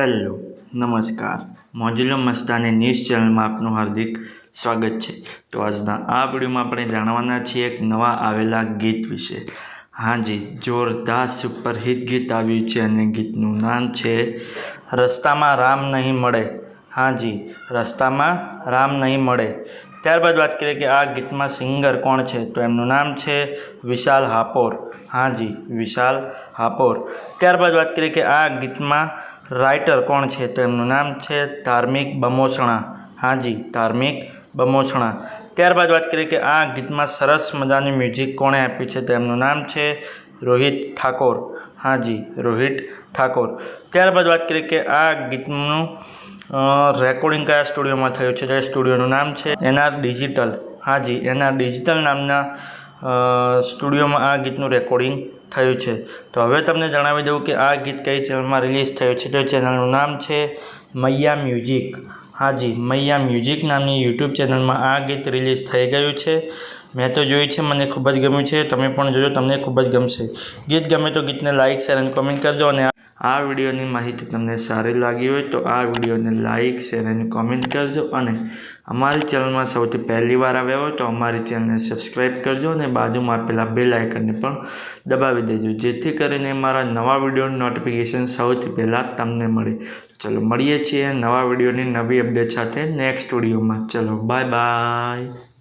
Hello નમસ્કાર મોજુલો Mastani news ચેનલમાં આપનું હાર્દિક સ્વાગત છે। તો આજના આ વિડીયોમાં આપણે જાણવાના છીએ એક નવા આવેલા ગીત વિશે। હાજી, જોરદાર સુપરહિટ ગીત આવ્યું છે અને ગીતનું નામ છે રસ્તામાં રામ નહીં મળે। હાજી, રસ્તામાં રામ નહીં મળે। ત્યારબાદ વાત કરીએ કે આ ગીતમાં સિંગર કોણ છે, તો એમનું નામ છે વિશાલ હાપોર। હાજી, વિશાલ હાપોર। ત્યારબાદ વાત કરીએ કે આ ગીતમાં રાઇટર કોણ છે, તો એમનું નામ છે ધાર્મિક બમોસણા। હાજી, ધાર્મિક બમોસણા। ત્યારબાદ વાત કરીએ કે આ ગીતમાં સરસ મજાની મ્યુઝિક કોણે આપ્યું છે, તો એમનું નામ છે રોહિત ઠાકોર। હાજી, રોહિત ઠાકોર। ત્યારબાદ વાત કરીએ કે આ ગીતનું રેકોર્ડિંગ કયા સ્ટુડિયોમાં થયું છે, તો એ સ્ટુડિયોનું નામ છે એનઆર ડિજિટલ। હાજી, એનઆર ડિજિટલ નામના સ્ટુડિયોમાં આ ગીતનું રેકોર્ડિંગ થયું છે। તો હવે તમને જણાવી દઉં કે આ ગીત કઈ ચેનલમાં રિલીઝ થયું છે, તો ચેનલનું નામ છે મૈયા મ્યુઝિક। હાજી, મૈયા મ્યુઝિક નામની યુટ્યુબ ચેનલમાં આ ગીત રિલીઝ થઈ ગયું છે। મેં તો જોયું છે, મને ખૂબ જ ગમ્યું છે, તમે પણ જોજો, તમને ખૂબ જ ગમશે। ગીત ગમે તો ગીતને લાઇક શેર અને કોમેન્ટ કરજો અને આ વિડીયોની માહિતી તમને સારી લાગી હોય તો આ વિડીયોને લાઇક શેર અને કોમેન્ટ કરજો અને અમારી ચેનલમાં સૌથી પહેલી વાર આવ્યા હોય તો અમારી ચેનલને સબસ્ક્રાઈબ કરજો અને બાજુમાં આપેલા બેલ આઇકનને પણ દબાવી દેજો, જેથી કરીને મારા નવા વિડીયોની નોટિફિકેશન સૌથી પહેલાં તમને મળે। ચલો મળીએ છીએ નવા વિડીયોની નવી અપડેટ સાથે નેક્સ્ટ વિડીયોમાં। ચલો બાય બાય।